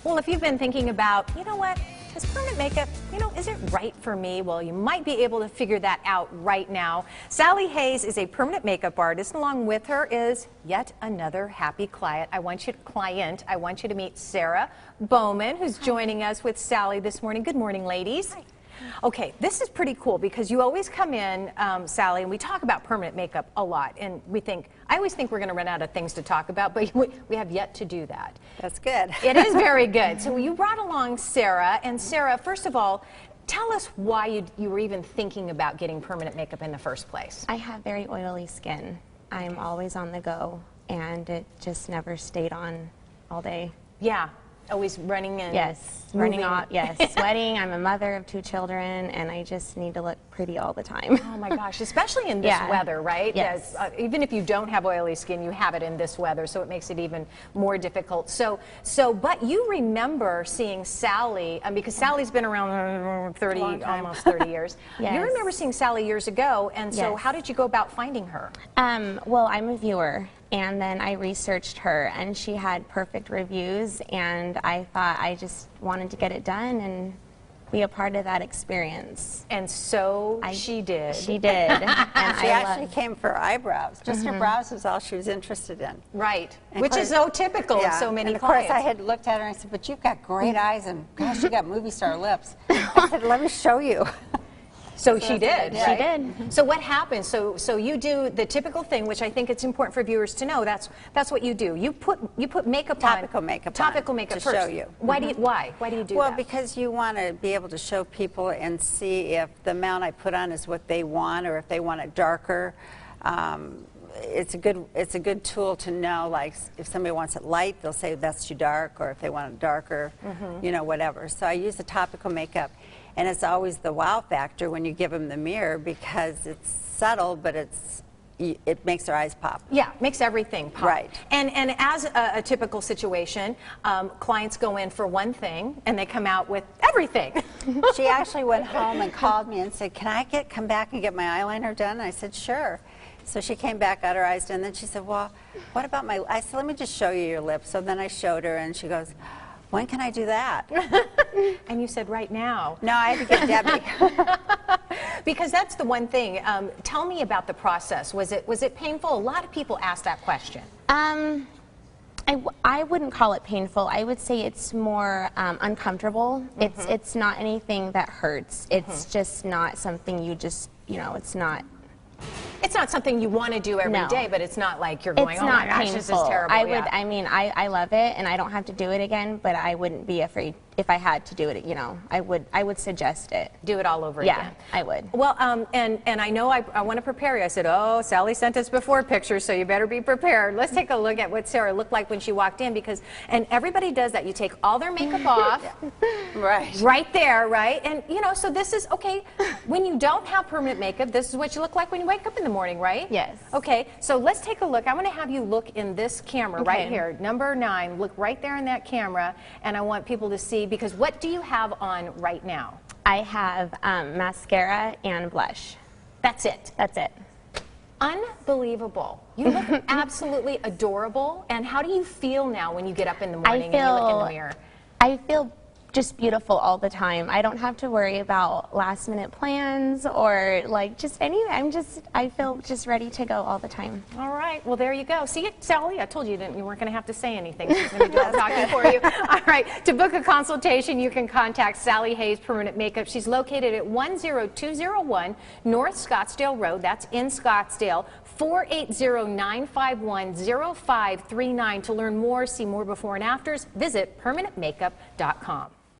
Well, if you've been thinking about, you know what, is permanent makeup, is it right for me? Well, you might be able to figure that out right now. Sally Hayes is a permanent makeup artist, and along with her is yet another happy client. I want you to meet Sarah Bowman, who's joining us with Sally this morning. Good morning, ladies. Hi. Okay, this is pretty cool because you always come in, Sally, and we talk about permanent makeup a lot, and I always think we're going to run out of things to talk about, but we have yet to do that. That's good. It is very good. So you brought along Sarah, and Sarah, first of all, tell us why you were even thinking about getting permanent makeup in the first place. I have very oily skin. I'm always on the go, and it just never stayed on all day. Yeah. Always running and yes, moving. running off. Yes, sweating. I'm a mother of 2 children, and I just need to look pretty all the time. Oh my gosh, especially in this weather, right? Yes. Even if you don't have oily skin, you have it in this weather, so it makes it even more difficult. But you remember seeing Sally, because Sally's been around almost 30 years. Yes. You remember seeing Sally years ago, and so yes. how did you go about finding her? Well, I'm a viewer. And then I researched her, and she had perfect reviews, and I thought I just wanted to get it done and be a part of that experience. And so she did. She did. And she actually came for eyebrows. Just her brows was all she was interested in. Right. And which is so typical of so many clients. Of course, I had looked at her and I said, but you've got great eyes, and gosh, you got movie star lips. I said, let me show you. So she did, right? She did. So what happens? So you do the typical thing, which I think it's important for viewers to know. That's what you do. You put makeup topical on. Makeup topical makeup to first. show you. Why do you do well, that? because you want to be able to show people and see if the amount I put on is what they want, or if they want it darker. It's a good tool to know, like if somebody wants it light, they'll say that's too dark, or if they want it darker, whatever. So I use the topical makeup, and it's always the wow factor when you give them the mirror, because it's subtle, but it makes their eyes pop. Yeah, makes everything pop. Right. And as a typical situation, clients go in for one thing and they come out with everything. She actually went home and called me and said, can I come back and get my eyeliner done? And I said, sure. So she came back, got her eyes done, and then she said, well, what about I said, let me just show you your lips. So then I showed her, and she goes, when can I do that? And you said, right now. No, I had to get Debbie. Because that's the one thing. Tell me about the process. Was it painful? A lot of people ask that question. I wouldn't call it painful. I would say it's more uncomfortable. It's not anything that hurts. It's just not something you just, it's not. It's not something you want to do every day, but it's not like you're going, oh my gosh, this is terrible. I love it, and I don't have to do it again, but I wouldn't be afraid if I had to do it, I would suggest it. Do it all over again. Yeah, I would. Well, and I know I want to prepare you. I said, oh, Sally sent us before pictures, so you better be prepared. Let's take a look at what Sarah looked like when she walked in, and everybody does that. You take all their makeup off. Right. Right there, right? And, so this is, okay, when you don't have permanent makeup, this is what you look like when you wake up in the morning, right? Yes. Okay, so let's take a look. I'm going to have you look in this camera right here, number 9. Look right there in that camera, and I want people to see, because what do you have on right now? I have mascara and blush. That's it. That's it. Unbelievable. You look absolutely adorable. And how do you feel now when you get up in the morning and you look in the mirror? I feel just beautiful all the time. I don't have to worry about last minute plans or just anything. I feel just ready to go all the time. All right, well there you go. See it, Sally? I told you you weren't going to have to say anything. She's going to do all the talking for you. All right, to book a consultation, you can contact Sally Hayes Permanent Makeup. She's located at 10201 North Scottsdale Road. That's in Scottsdale. 480-951-0539. To learn more, see more before and afters, visit permanentmakeup.com.